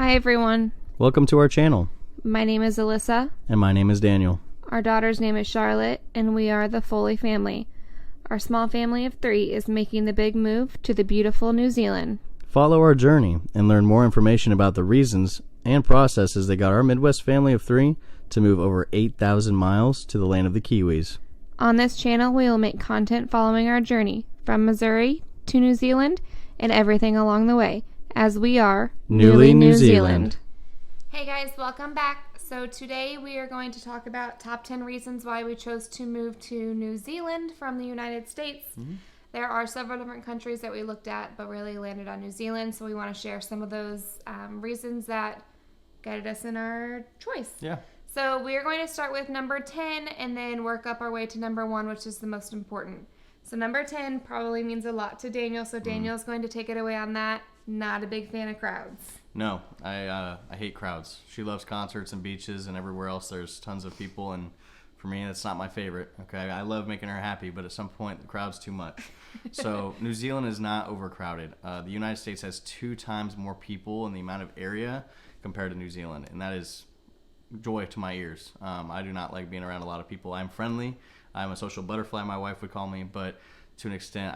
Hi everyone, Welcome to our channel, my name is Alyssa, and my name is Daniel. our daughter's name is Charlotte, and we are the Foley Family. Our small family of 3 is making the big move to the beautiful New Zealand. Follow our journey and learn more information about the reasons and processes that got our Midwest family of 3 to move over 8,000 miles to the land of the Kiwis. On this channel, we will make content following our journey from Missouri to New Zealand and everything along the way, as we are Newly New Zealand. Hey guys, welcome back. So today we are going to talk about top 10 reasons why we chose to move to New Zealand from the United States. Mm-hmm. There are several different countries that we looked at, but really landed on New Zealand. So we want to share some of those reasons that guided us in our choice. Yeah. So we are going to start with number 10 and then work up our way to number 1, which is the most important. So number 10 probably means a lot to Daniel. So Daniel's going to take it away on that. Not a big fan of crowds. No, I hate crowds. She loves concerts and beaches and everywhere else there's tons of people, and for me that's not my favorite. Okay, I love making her happy, but at some point the crowd's too much. So New Zealand is not overcrowded. The United States has 2 times more people in the amount of area compared to New Zealand, and that is joy to my ears. I do not like being around a lot of people. I'm friendly. I'm a social butterfly, my wife would call me, but to an extent,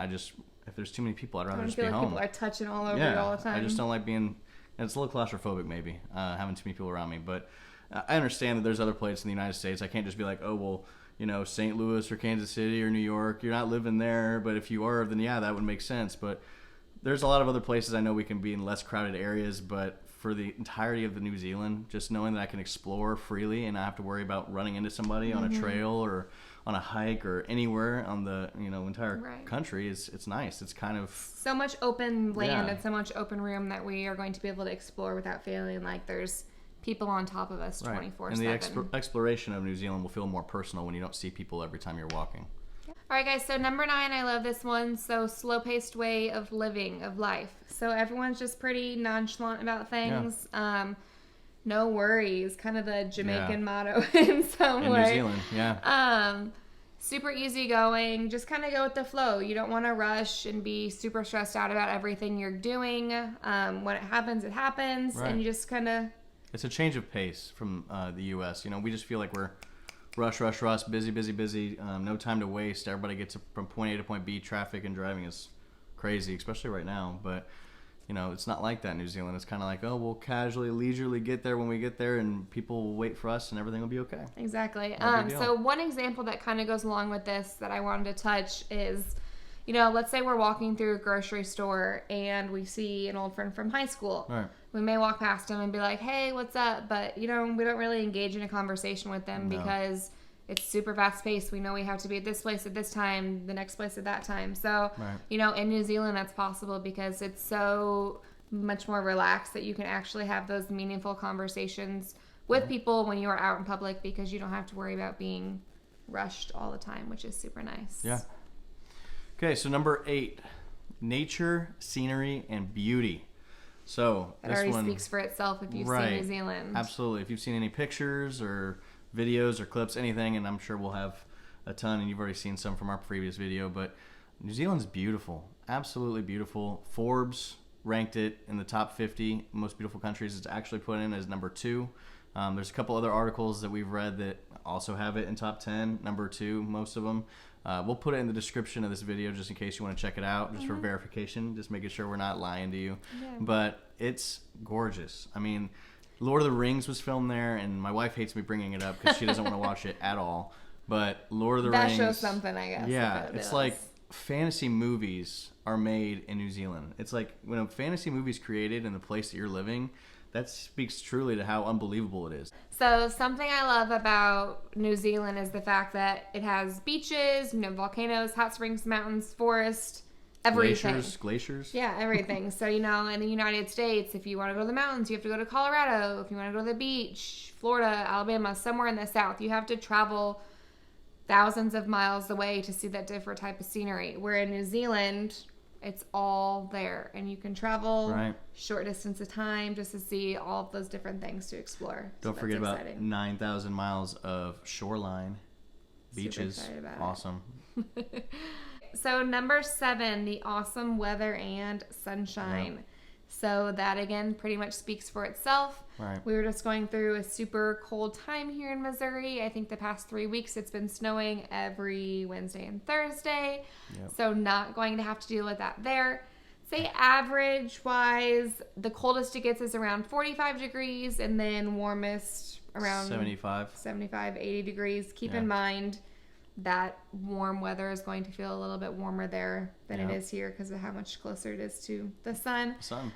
if there's too many people, I'd rather just be like home. People are touching all over you all the time. I just don't like being. It's a little claustrophobic, maybe, having too many people around me. But I understand that there's other places in the United States. I can't just be like, oh, well, St. Louis or Kansas City or New York. You're not living there, but if you are, then yeah, that would make sense. But there's a lot of other places I know we can be in less crowded areas. But for the entirety of the New Zealand, just knowing that I can explore freely and not have to worry about running into somebody on a trail or on a hike or anywhere on the entire country, it's nice. It's kind of so much open land and so much open room that we are going to be able to explore without feeling like there's people on top of us 24/7. And the exploration of New Zealand will feel more personal when you don't see people every time you're walking. All right, guys, so number 9, I love this one. So slow-paced way of living, of life. So everyone's just pretty nonchalant about things. No worries, kind of the Jamaican motto in some way. In New Zealand, yeah. Super easygoing, just kind of go with the flow. You don't want to rush and be super stressed out about everything you're doing. When it happens, it happens, and you just kind of... It's a change of pace from the U.S. We just feel like we're rush, busy, no time to waste. Everybody gets from point A to point B. Traffic and driving is crazy, especially right now, but... it's not like that in New Zealand. It's kind of like, oh, we'll casually, leisurely get there when we get there, and people will wait for us, and everything will be okay. Exactly. So one example that kind of goes along with this that I wanted to touch is, let's say we're walking through a grocery store, and we see an old friend from high school. Right. We may walk past them and be like, hey, what's up? But, we don't really engage in a conversation with them because... It's super fast paced. We know we have to be at this place at this time, the next place at that time. So, in New Zealand, that's possible because it's so much more relaxed that you can actually have those meaningful conversations with people when you are out in public because you don't have to worry about being rushed all the time, which is super nice. Yeah. Okay, so number 8, nature, scenery, and beauty. So that already speaks for itself if you've seen New Zealand. Absolutely. If you've seen any pictures or videos or clips, anything, and I'm sure we'll have a ton, and you've already seen some from our previous video, but New Zealand's beautiful. Absolutely beautiful. Forbes ranked it in the top 50 most beautiful countries. It's actually put in as number 2. There's a couple other articles that we've read that also have it in top 10, number 2, most of them. We'll put it in the description of this video just in case you want to check it out, just for verification, just making sure we're not lying to you. Yeah. But it's gorgeous. I mean, Lord of the Rings was filmed there, and my wife hates me bringing it up because she doesn't want to watch it at all. But Lord of the Rings... That shows something, I guess. Yeah, it's like fantasy movies are made in New Zealand. It's like when a fantasy movie is created in the place that you're living, that speaks truly to how unbelievable it is. So something I love about New Zealand is the fact that it has beaches, volcanoes, hot springs, mountains, forest... Everything. Glaciers. Yeah, everything. So, in the United States, if you want to go to the mountains, you have to go to Colorado. If you want to go to the beach, Florida, Alabama, somewhere in the South, you have to travel thousands of miles away to see that different type of scenery. Where in New Zealand, it's all there. And you can travel short distance of time just to see all of those different things to explore. Don't forget about 9,000 miles of shoreline, beaches. Awesome. So number 7, the awesome weather and sunshine. So that, again, pretty much speaks for itself. Right. We were just going through a super cold time here in Missouri. I think the past 3 weeks it's been snowing every Wednesday and Thursday. Yep. So not going to have to deal with that there. Say average-wise, the coldest it gets is around 45 degrees, and then warmest around 75, 80 degrees. Keep in mind that warm weather is going to feel a little bit warmer there than it is here because of how much closer it is to the sun.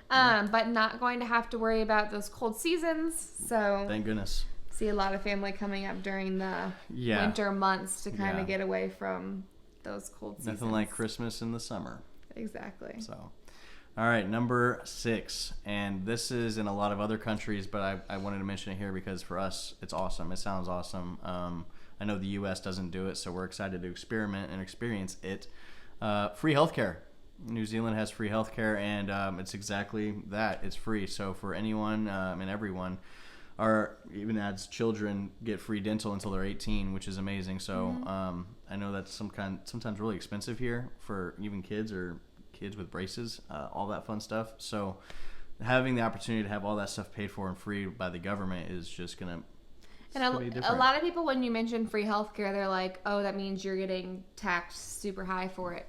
But not going to have to worry about those cold seasons. So thank goodness. See a lot of family coming up during the winter months to kind of get away from those cold seasons. Nothing like Christmas in the summer. Exactly. So, all right, number 6, and this is in a lot of other countries, but I wanted to mention it here because for us it's awesome. It sounds awesome. I know the U.S. doesn't do it, so we're excited to experiment and experience it. Free healthcare. New Zealand has free healthcare, and it's exactly that. It's free. So for anyone and everyone, or even as children, get free dental until they're 18, which is amazing. So I know that's sometimes really expensive here for even kids or kids with braces, all that fun stuff. So having the opportunity to have all that stuff paid for and free by the government is just going to... And a lot of people, when you mention free healthcare, they're like, oh, that means you're getting taxed super high for it.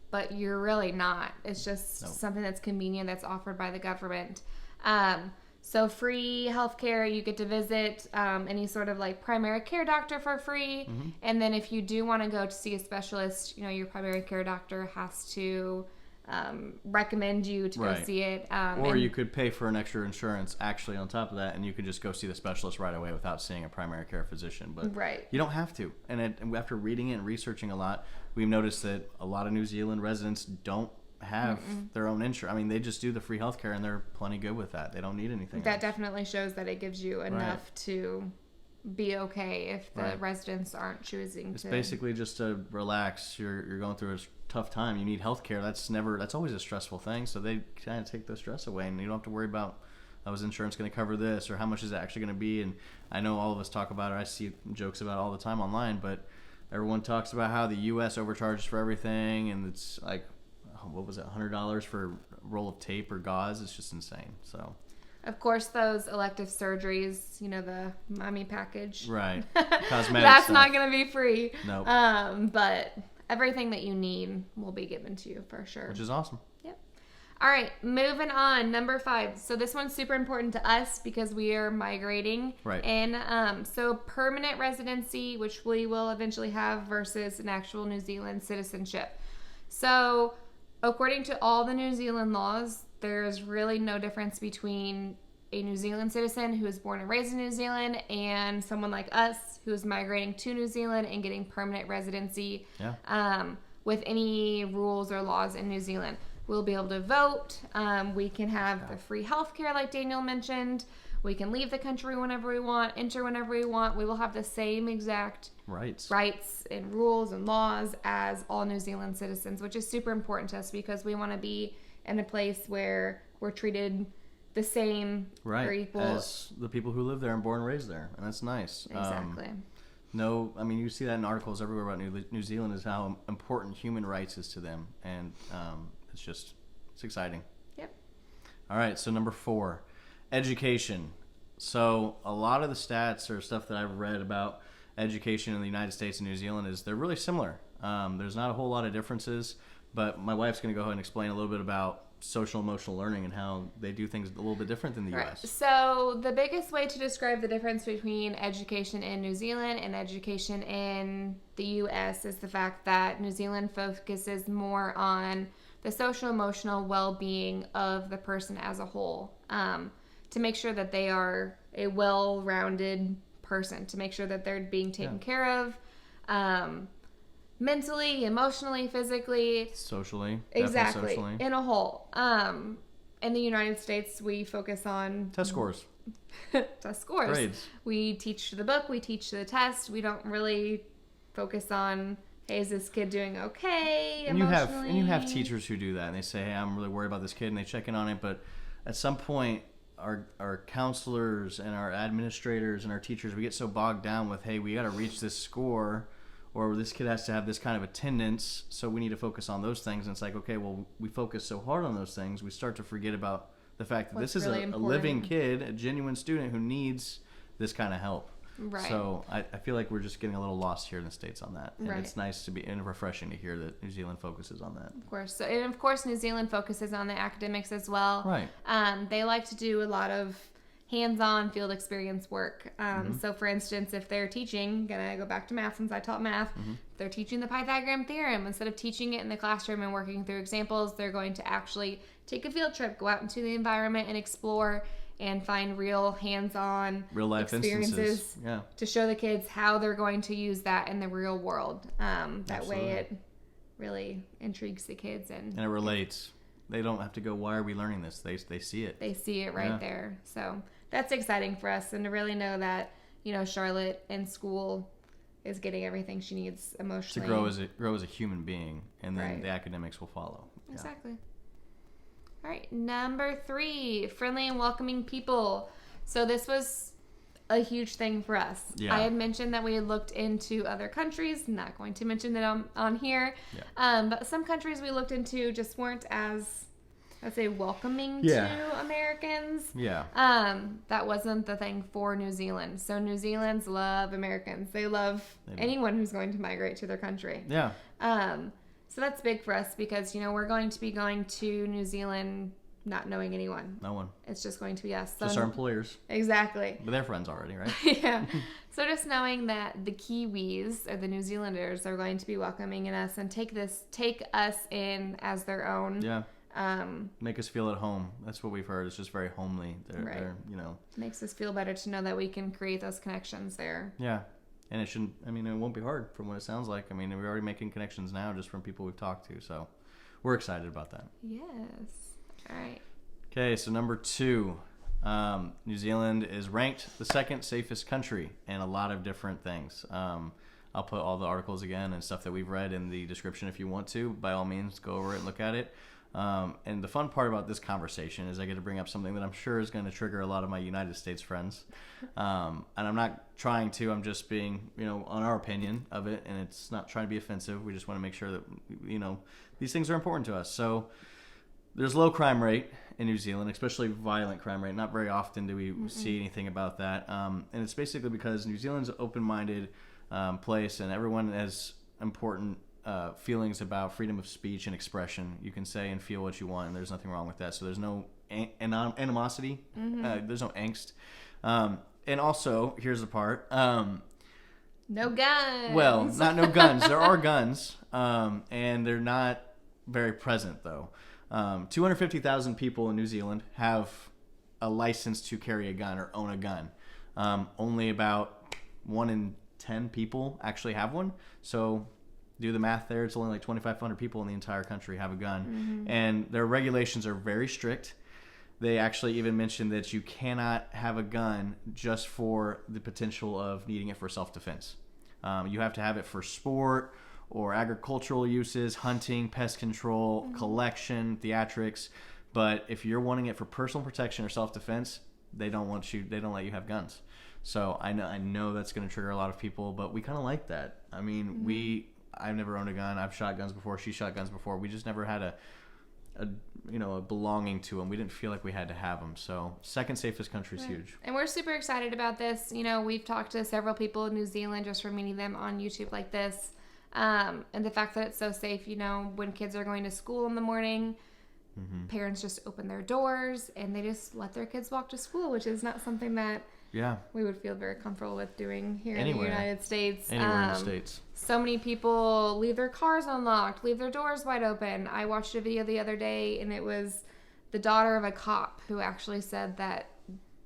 But you're really not. It's just something that's convenient that's offered by the government. So free healthcare, you get to visit any sort of like primary care doctor for free. And then if you do want to go to see a specialist, your primary care doctor has to... recommend you to go see it. Or you could pay for an extra insurance actually on top of that, and you could just go see the specialist right away without seeing a primary care physician. But you don't have to. And after reading it and researching a lot, we've noticed that a lot of New Zealand residents don't have their own insurance. I mean, they just do the free healthcare, and they're plenty good with that. They don't need anything That else. Definitely shows that it gives you enough to be okay if the residents aren't choosing it's basically just to relax. You're going through a tough time. You need health care. That's always a stressful thing. So they kind of take the stress away, and you don't have to worry about, is insurance going to cover this, or how much is it actually going to be? And I know all of us talk about it. I see jokes about it all the time online, but everyone talks about how the U.S. overcharges for everything, and it's like, what was it, $100 for a roll of tape or gauze? It's just insane. So. Of course, those elective surgeries, the mommy package. Right. Cosmetic That's stuff. not going to be free. Nope. But everything that you need will be given to you for sure. Which is awesome. Yep. All right, moving on. Number 5. So this one's super important to us because we are migrating. Right. And so permanent residency, which we will eventually have, versus an actual New Zealand citizenship. So according to all the New Zealand laws, there's really no difference between a New Zealand citizen who is born and raised in New Zealand and someone like us who is migrating to New Zealand and getting permanent residency with any rules or laws in New Zealand. We'll be able to vote. We can have the free healthcare like Daniel mentioned. We can leave the country whenever we want, enter whenever we want. We will have the same exact rights and rules and laws as all New Zealand citizens, which is super important to us because we want to be in a place where we're treated the same or equal as the people who live there and born and raised there, and that's nice. Exactly. You see that in articles everywhere about New Zealand is how important human rights is to them, and it's exciting. Yep. All right, so number 4, education. So a lot of the stats or stuff that I've read about education in the United States and New Zealand is they're really similar. There's not a whole lot of differences. But my wife's going to go ahead and explain a little bit about social emotional learning and how they do things a little bit different than the U.S. So the biggest way to describe the difference between education in New Zealand and education in the U.S. is the fact that New Zealand focuses more on the social emotional well-being of the person as a whole, to make sure that they are a well-rounded person, to make sure that they're being taken care of. Mentally, emotionally, physically. Socially. Exactly. Socially. In a whole. In the United States, we focus on... Test scores. Test scores. Grades. We teach to the book. We teach to the test. We don't really focus on, hey, is this kid doing okay emotionally? And you have teachers who do that. And they say, hey, I'm really worried about this kid. And they check in on it. But at some point, our counselors and our administrators and our teachers, we get so bogged down with, hey, we got to reach this score, or this kid has to have this kind of attendance, so we need to focus on those things. And it's like, okay, well, we focus so hard on those things, we start to forget about the fact that this is really a living kid, a genuine student who needs this kind of help. Right. So I feel like we're just getting a little lost here in the States on that. And right. It's nice to be and refreshing to hear that New Zealand focuses on that. Of course. So, and of course, New Zealand focuses on the academics as well. Right. They like to do a lot of hands-on field experience work. So, for instance, if they're teaching, gonna go back to math since I taught math, if they're teaching the Pythagorean theorem, instead of teaching it in the classroom and working through examples, they're going to actually take a field trip, go out into the environment and explore and find real hands-on real life experiences yeah. to show the kids how they're going to use that in the real world. That way it really intrigues the kids. And it relates. They don't have to go, why are we learning this? They see it. They see it right there. So that's exciting for us. And to really know that, Charlotte in school is getting everything she needs emotionally. To grow as a human being. And then the academics will follow. Exactly. All right, number 3, friendly and welcoming people. So this was a huge thing for us. Yeah. I had mentioned that we had looked into other countries. Not going to mention that on here. Yeah. But some countries we looked into just weren't as, I'd say, welcoming to Americans. Yeah. That wasn't the thing for New Zealand. So New Zealanders love Americans. They love anyone who's going to migrate to their country. Yeah. So that's big for us because, we're going to be going to New Zealand not knowing anyone. No one. It's just going to be us. Just our employers. Exactly. But they're friends already, right? Yeah. So just knowing that the Kiwis or the New Zealanders are going to be welcoming in us and take us in as their own. Yeah. Make us feel at home. That's what we've heard. It's just very homely. They're Makes us feel better to know that we can create those connections there. Yeah. And it won't be hard from what it sounds like. We're already making connections now just from people we've talked to. So we're excited about that. Yes. All right. Okay, so number 2, New Zealand is ranked the 2nd safest country in a lot of different things. I'll put all the articles again and stuff that we've read in the description if you want to. By all means, go over it and look at it. And the fun part about this conversation is I get to bring up something that I'm sure is going to trigger a lot of my United States friends. And I'm not trying to, I'm just being, on our opinion of it. And it's not trying to be offensive. We just want to make sure that, these things are important to us. So there's low crime rate in New Zealand, especially violent crime rate. Not very often do we see anything about that. And it's basically because New Zealand's an open-minded place and everyone has important feelings about freedom of speech and expression. You can say and feel what you want, and there's nothing wrong with that. So there's no animosity. There's no angst. And also, here's the part. No guns. Well, not no guns. There are guns, and they're not very present, though. 250,000 people in New Zealand have a license to carry a gun or own a gun. Only about 1 in 10 people actually have one. So do the math there. It's only like 2,500 people in the entire country have a gun. And their regulations are very strict. They actually even mentioned that you cannot have a gun just for the potential of needing it for self-defense. You have to have it for sport or agricultural uses, hunting, pest control, collection, theatrics. But if you're wanting it for personal protection or self-defense, they don't let you have guns. So I know that's going to trigger a lot of people, but we kind of like that. I've never owned a gun. I've shot guns before. She shot guns before. We just never had a belonging to them. We didn't feel like we had to have them. So 2nd safest country is huge. And we're super excited about this. We've talked to several people in New Zealand just from meeting them on YouTube like this. And the fact that it's so safe, when kids are going to school in the morning, parents just open their doors and they just let their kids walk to school, which is not something that we would feel very comfortable with doing here in the United States. Anywhere in the States. So many people leave their cars unlocked, leave their doors wide open. I watched a video the other day and it was the daughter of a cop who actually said that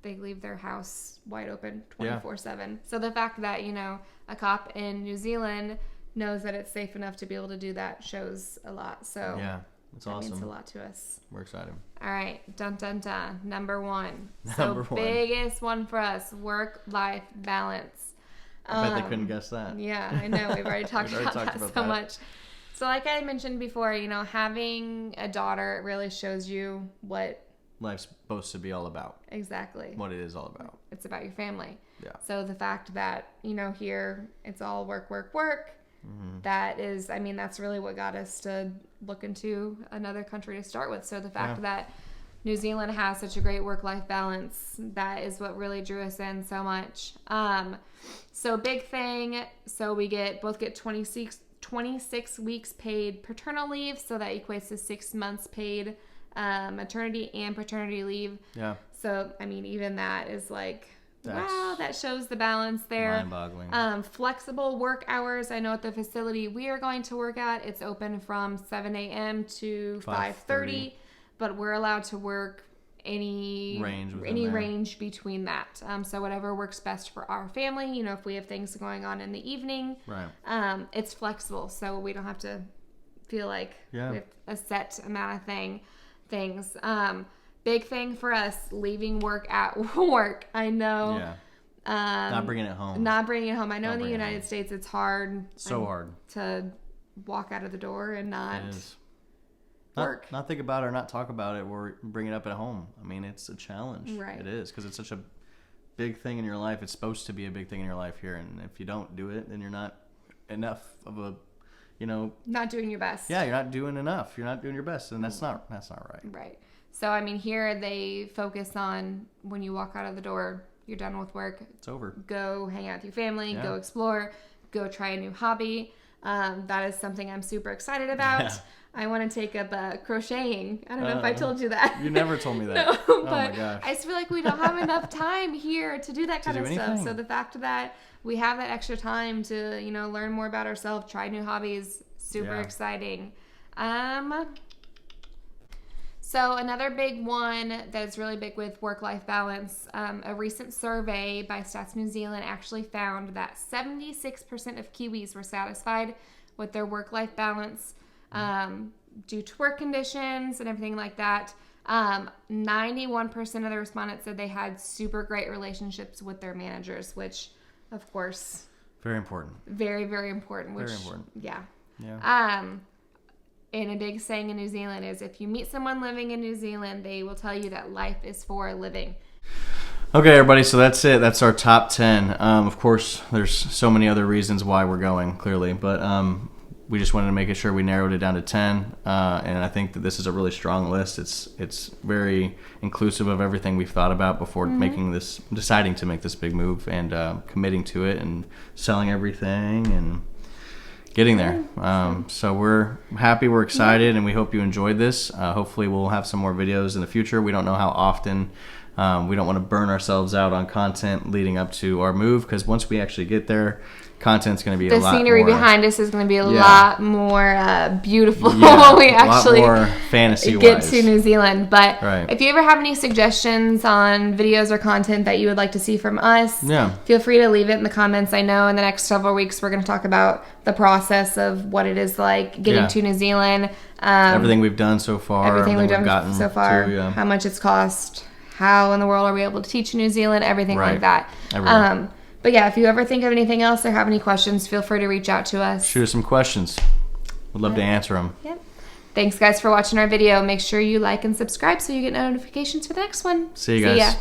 they leave their house wide open 24/7. So the fact that, a cop in New Zealand knows that it's safe enough to be able to do that shows a lot. So it's awesome. It means a lot to us. We're excited. All right. Dun, dun, dun. Number 1. Number 1. Biggest one for us, work-life balance. I bet they couldn't guess that. Yeah, I know. We've already talked about that so much. So like I mentioned before, having a daughter really shows you what life's supposed to be all about. Exactly. What it is all about. It's about your family. Yeah. So the fact that, here it's all work, work, work. That is, that's really what got us to look into another country to start with. So the fact that New Zealand has such a great work-life balance. That is what really drew us in so much. So big thing. So we both get 26 weeks paid paternal leave. So that equates to 6 months paid maternity and paternity leave. Yeah. So, I mean, even that is like, wow, that shows the balance there. Mind-boggling. Flexible work hours. I know at the facility we are going to work at, it's open from 7 a.m. to 5:30, but we're allowed to work any range between that. So whatever works best for our family. You know, if we have things going on in the evening, right. It's flexible, so we don't have to feel like we have a set amount of things. Big thing for us, leaving work at work. I know. Yeah. Not bringing it home. I know in the United States it's hard. So hard. To walk out of the door and not work. Not think about it or not talk about it or bring it up at home. I mean, it's a challenge. Right. It is, because it's such a big thing in your life. It's supposed to be a big thing in your life here. And if you don't do it, then you're not enough of a, not doing your best. Yeah, you're not doing enough. You're not doing your best. And that's not right. Right. So, I mean, here they focus on when you walk out of the door, you're done with work. It's over. Go hang out with your family. Yeah. Go explore. Go try a new hobby. That is something I'm super excited about. Yeah. I want to take up crocheting. I don't know if I told you that. You never told me that. No, oh but my gosh. I just feel like we don't have enough time here to do that kind of stuff. So the fact that we have that extra time to, learn more about ourselves, try new hobbies, super exciting. So another big one that is really big with work-life balance, a recent survey by Stats New Zealand actually found that 76% of Kiwis were satisfied with their work-life balance due to work conditions and everything like that. 91% of the respondents said they had super great relationships with their managers, which, of course... Very important. Very, very important. Very important. Yeah. Yeah. And a big saying in New Zealand is if you meet someone living in New Zealand, they will tell you that life is for living. Okay, everybody, so that's it. That's our top 10. Of course, there's so many other reasons why we're going, clearly, but we just wanted to make sure we narrowed it down to 10, and I think that this is a really strong list. It's very inclusive of everything we've thought about before deciding to make this big move and committing to it and selling everything and getting there. So we're happy, we're excited, and we hope you enjoyed this. Hopefully we'll have some more videos in the future. We don't know how often. We don't want to burn ourselves out on content leading up to our move, because once we actually get there, content's going to be a lot more. The scenery behind us is going to be a lot more beautiful when we actually get to New Zealand. But if you ever have any suggestions on videos or content that you would like to see from us, feel free to leave it in the comments. I know in the next several weeks we're going to talk about the process of what it is like getting to New Zealand. Everything we've done so far. Everything we've done so far. How much it's cost. How in the world are we able to teach in New Zealand? Everything like that. But yeah, if you ever think of anything else or have any questions, feel free to reach out to us. Shoot us some questions. We'd love to answer them. Yep. Thanks, guys, for watching our video. Make sure you like and subscribe so you get notifications for the next one. See you guys.